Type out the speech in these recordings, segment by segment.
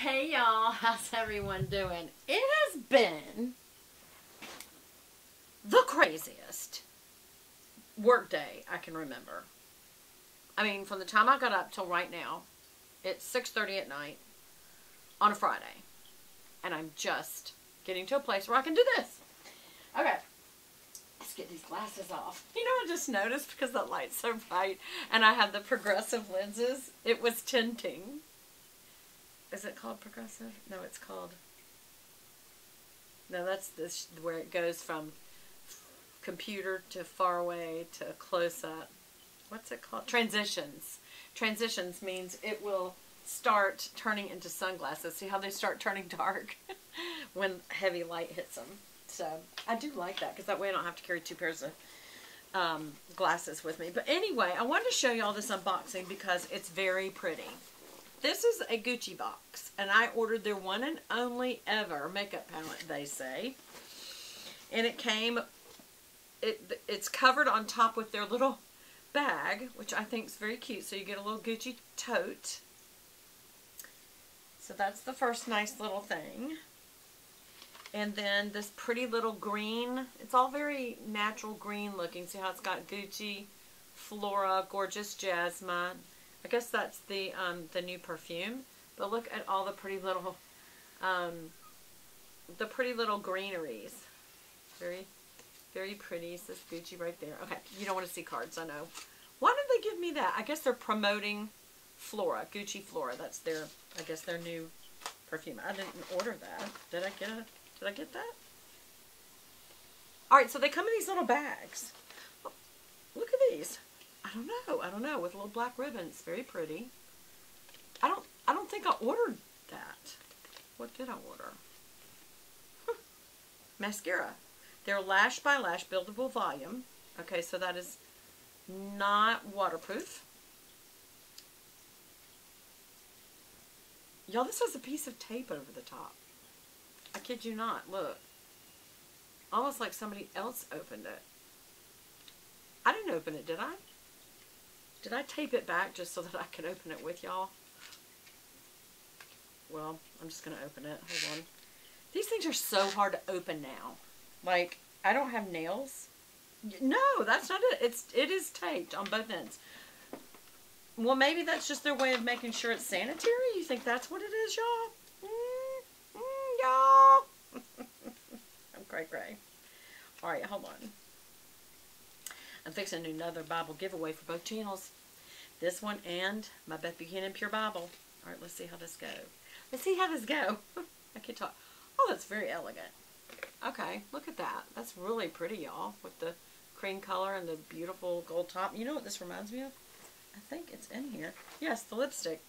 Hey y'all, how's everyone doing? It has been the craziest work day I can remember. I mean, from the time I got up till right now, it's 6:30 at night on a Friday. And I'm just getting to a place where I can do this. Okay, let's get these glasses off. You know, I just noticed because the light's so bright and I have the progressive lenses, it was tinting. Is it called progressive? No, it's called... No, that's this where it goes from computer to far away to close up. What's it called? Transitions. Transitions means it will start turning into sunglasses. See how they start turning dark when heavy light hits them. So I do like that because that way I don't have to carry two pairs of glasses with me. But anyway, I wanted to show you all this unboxing because it's very pretty. This is a Gucci box, and I ordered their one and only ever makeup palette, they say. And it came, it's covered on top with their little bag, which I think is very cute. So you get a little Gucci tote. So that's the first nice little thing. And then this pretty little green, it's all very natural green looking. See how it's got Gucci, Flora, Gorgeous Jasmine. I guess that's the new perfume. But look at all the pretty little greeneries. Very, very pretty. It's this Gucci right there. Okay, you don't want to see cards, I know. Why did they give me that? I guess they're promoting Flora, Gucci Flora. That's their, I guess, their new perfume. I didn't order that. Did I get that? All right, so they come in these little bags. Oh, look at these. I don't know, with little black ribbons. Very pretty. I don't think I ordered that. What did I order? Mascara. They're Lash by Lash Buildable Volume. Okay, so that is not waterproof. Y'all, this has a piece of tape over the top. I kid you not. Look. Almost like somebody else opened it. I didn't open it, did I? Did I tape it back just so that I could open it with y'all? Well, I'm just going to open it. Hold on. These things are so hard to open now. Like, I don't have nails. No, that's not it. It is taped on both ends. Well, maybe that's just their way of making sure it's sanitary. You think that's what it is, y'all? Y'all. I'm cray-cray. All right, hold on. I'm fixing to do another Bible giveaway for both channels. This one and my Beth Buchanan Pure Bible. All right, let's see how this goes. Let's see how this goes. I can't talk. Oh, that's very elegant. Okay, look at that. That's really pretty, y'all, with the cream color and the beautiful gold top. You know what this reminds me of? I think it's in here. Yes, the lipstick.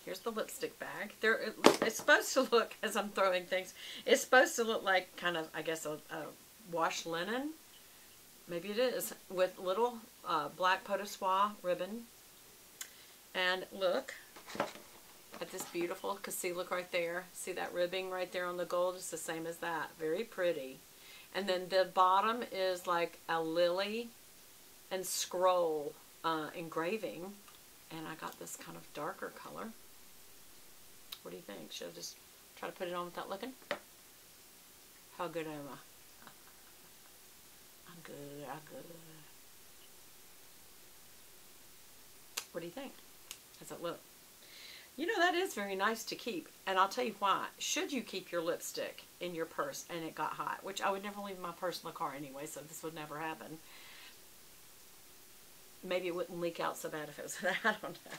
Here's the lipstick bag. It's supposed to look, as I'm throwing things, it's supposed to look like kind of, I guess, a wash linen. Maybe it is, with little black pot de soie ribbon. And look at this beautiful, because see, look right there. See that ribbing right there on the gold? It's the same as that. Very pretty. And then the bottom is like a lily and scroll engraving. And I got this kind of darker color. What do you think? Should I just try to put it on without looking? How good am I? I'm good. What do you think? How's it look? You know, that is very nice to keep. And I'll tell you why. Should you keep your lipstick in your purse and it got hot, which I would never leave my purse in the car anyway, so this would never happen. Maybe it wouldn't leak out so bad if it was that. I don't know.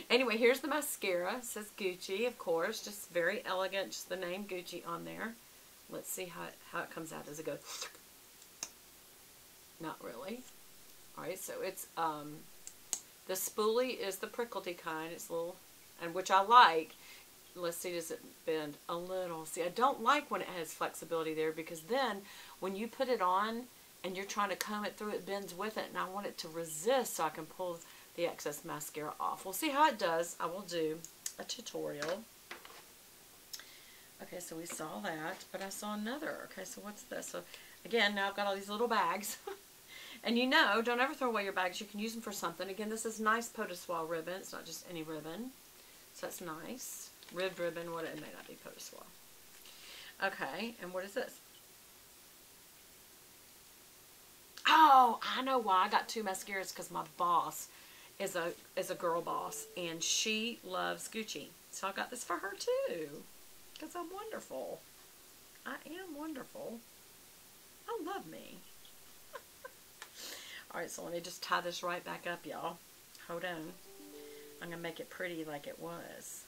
Anyway, here's the mascara. It says Gucci, of course. Just very elegant. Just the name Gucci on there. Let's see how it comes out. Does it go... Not really. Alright, so it's... the spoolie is the prickledy kind. It's a little... And which I like. Let's see, does it bend a little? See, I don't like when it has flexibility there because then when you put it on and you're trying to comb it through, it bends with it. And I want it to resist so I can pull the excess mascara off. We'll see how it does. I will do a tutorial. Okay, so we saw that, but I saw another. Okay, so what's this? So again, now I've got all these little bags. And you know, don't ever throw away your bags. You can use them for something. Again, this is nice pot de soie ribbon. It's not just any ribbon. So that's nice. Ribbed ribbon, what it may not be post swirl. Okay, and what is this? Oh, I know why I got 2 mascaras, because my boss is a girl boss, and she loves Gucci. So I got this for her too, because I'm wonderful. I am wonderful. I love me. Alright, so let me just tie this right back up, y'all. Hold on. I'm going to make it pretty like it was.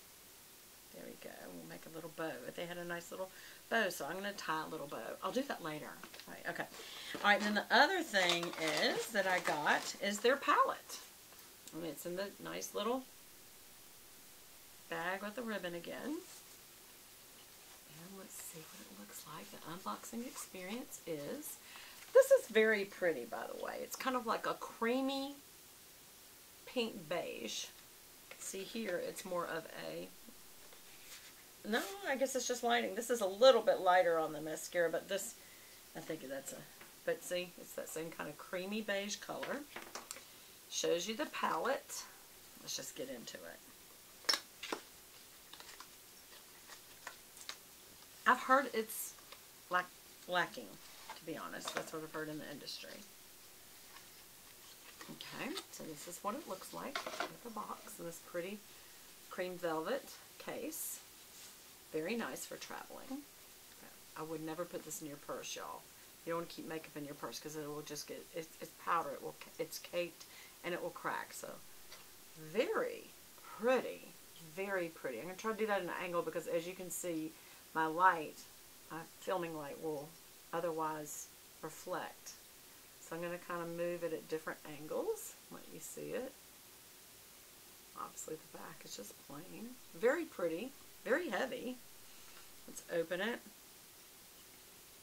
There we go. We'll make a little bow. They had a nice little bow, so I'm going to tie a little bow. I'll do that later. All right, okay. All right, then the other thing is that I got is their palette. And it's in the nice little bag with the ribbon again. And let's see what it looks like. The unboxing experience is... This is very pretty, by the way. It's kind of like a creamy pink beige. See here, it's more of a... No, I guess it's just lighting. This is a little bit lighter on the mascara, but this, I think that's a, but see, it's that same kind of creamy beige color. Shows you the palette. Let's just get into it. I've heard it's lacking, to be honest. That's what I've heard in the industry. Okay, so this is what it looks like with the box in this pretty cream velvet case. Very nice for traveling. I would never put this in your purse, y'all. You don't want to keep makeup in your purse because it will just get, it's powder, it's caked and it will crack. So very pretty, very pretty. I'm going to try to do that in an angle because as you can see, my light, my filming light will otherwise reflect. So I'm going to kind of move it at different angles. Let you see it. Obviously the back is just plain. Very pretty. Very heavy. Let's open it.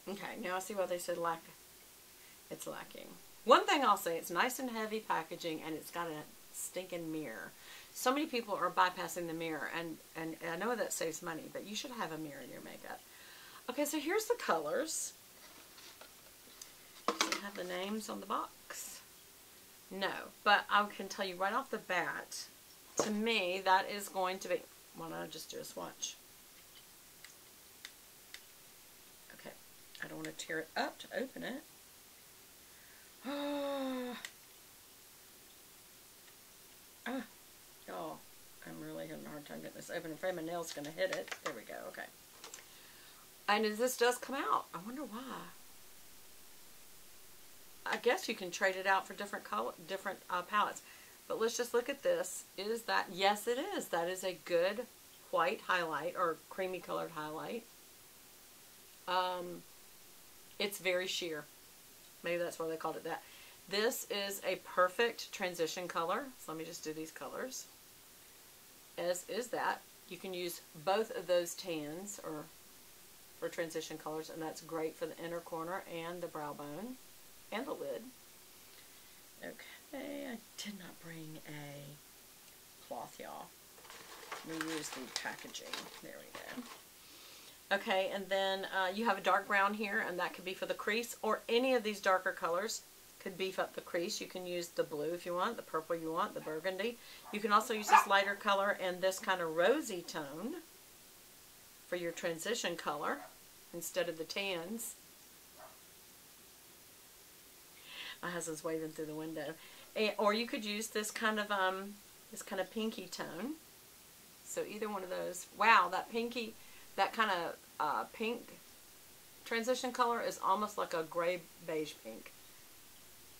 Okay, now I see why they said it's lacking. One thing I'll say, it's nice and heavy packaging and it's got a stinking mirror. So many people are bypassing the mirror and I know that saves money, but you should have a mirror in your makeup. Okay, so here's the colors. Does it have the names on the box? No, but I can tell you right off the bat, to me, that is going to be... Why don't I just do a swatch? Okay, I don't want to tear it up to open it. Oh, I'm really having a hard time getting this open. I'm afraid my nail's going to hit it. There we go, okay. And this does come out. I wonder why. I guess you can trade it out for different palettes. But let's just look at this. Is that, yes it is. That is a good white highlight or creamy colored highlight. It's very sheer. Maybe that's why they called it that. This is a perfect transition color. So let me just do these colors. As is that. You can use both of those tans or for transition colors, and that's great for the inner corner and the brow bone and the lid. Okay, I did not bring a cloth, y'all. We use the packaging. There we go. Okay, and then you have a dark brown here, and that could be for the crease, or any of these darker colors could beef up the crease. You can use the blue if you want, the purple you want, the burgundy. You can also use this lighter color and this kind of rosy tone for your transition color instead of the tans. My husband's waving through the window. Or you could use this kind of pinky tone. So either one of those. Wow, that pinky, that kind of pink transition color is almost like a gray beige pink.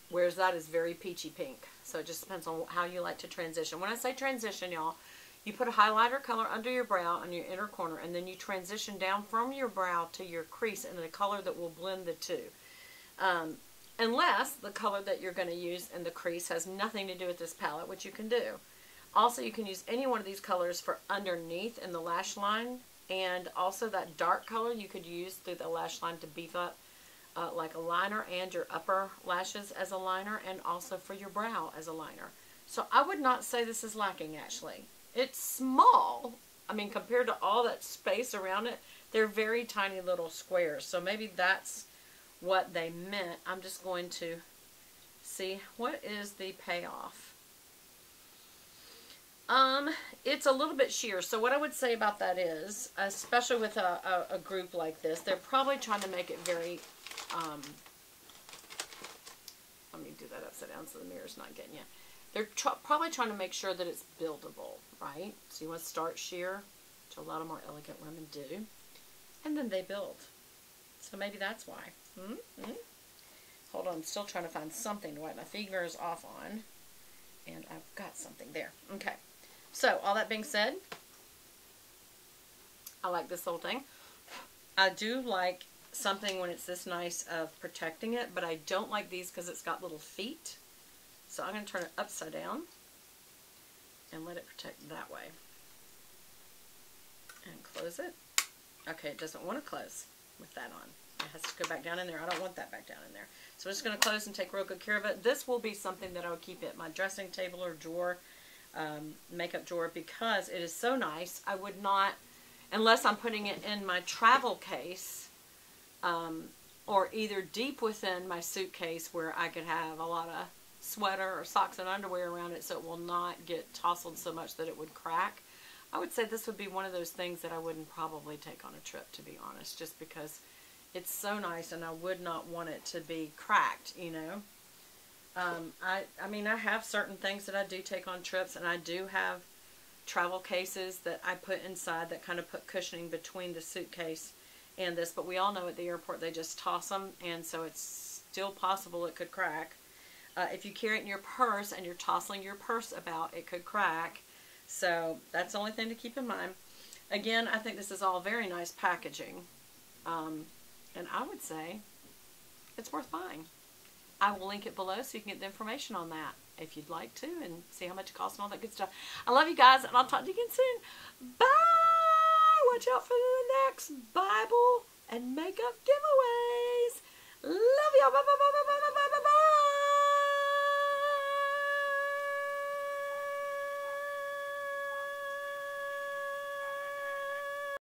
Whereas that is very peachy pink. So it just depends on how you like to transition. When I say transition, y'all, you put a highlighter color under your brow on your inner corner, and then you transition down from your brow to your crease in a color that will blend the two. Unless the color that you're going to use in the crease has nothing to do with this palette, which you can do. Also, you can use any one of these colors for underneath in the lash line, and also that dark color you could use through the lash line to beef up like a liner and your upper lashes as a liner, and also for your brow as a liner. So I would not say this is lacking, actually. It's small. I mean, compared to all that space around it, they're very tiny little squares. So maybe that's what they meant. I'm just going to see what is the payoff. It's a little bit sheer. So what I would say about that is, especially with a group like this, they're probably trying to make it very, let me do that upside down so the mirror's not getting you. They're probably trying to make sure that it's buildable, right? So you want to start sheer, which a lot of more elegant women do, and then they build. So maybe that's why. Hold on, I'm still trying to find something to wipe my fingers off on, and I've got something there. Okay. So, all that being said, I like this little thing. I do like something when it's this nice of protecting it, but I don't like these because it's got little feet. So I'm going to turn it upside down and let it protect that way. And close it. Okay, it doesn't want to close with that on. It has to go back down in there. I don't want that back down in there. So I'm just going to close and take real good care of it. This will be something that I would keep at my dressing table or drawer. Makeup drawer, because it is so nice. I would not, unless I'm putting it in my travel case, or either deep within my suitcase where I could have a lot of sweater or socks and underwear around it so it will not get tousled so much that it would crack. I would say this would be one of those things that I wouldn't probably take on a trip, to be honest, just because it's so nice and I would not want it to be cracked, you know. I mean, I have certain things that I do take on trips, and I do have travel cases that I put inside that kind of put cushioning between the suitcase and this, but we all know at the airport they just toss them, and so it's still possible it could crack. If you carry it in your purse and you're tossing your purse about, it could crack. So that's the only thing to keep in mind. Again, I think this is all very nice packaging, and I would say it's worth buying. I will link it below so you can get the information on that if you'd like to, and see how much it costs and all that good stuff. I love you guys, and I'll talk to you again soon. Bye! Watch out for the next Bible and makeup giveaways. Love y'all. Bye, bye, bye, bye, bye, bye.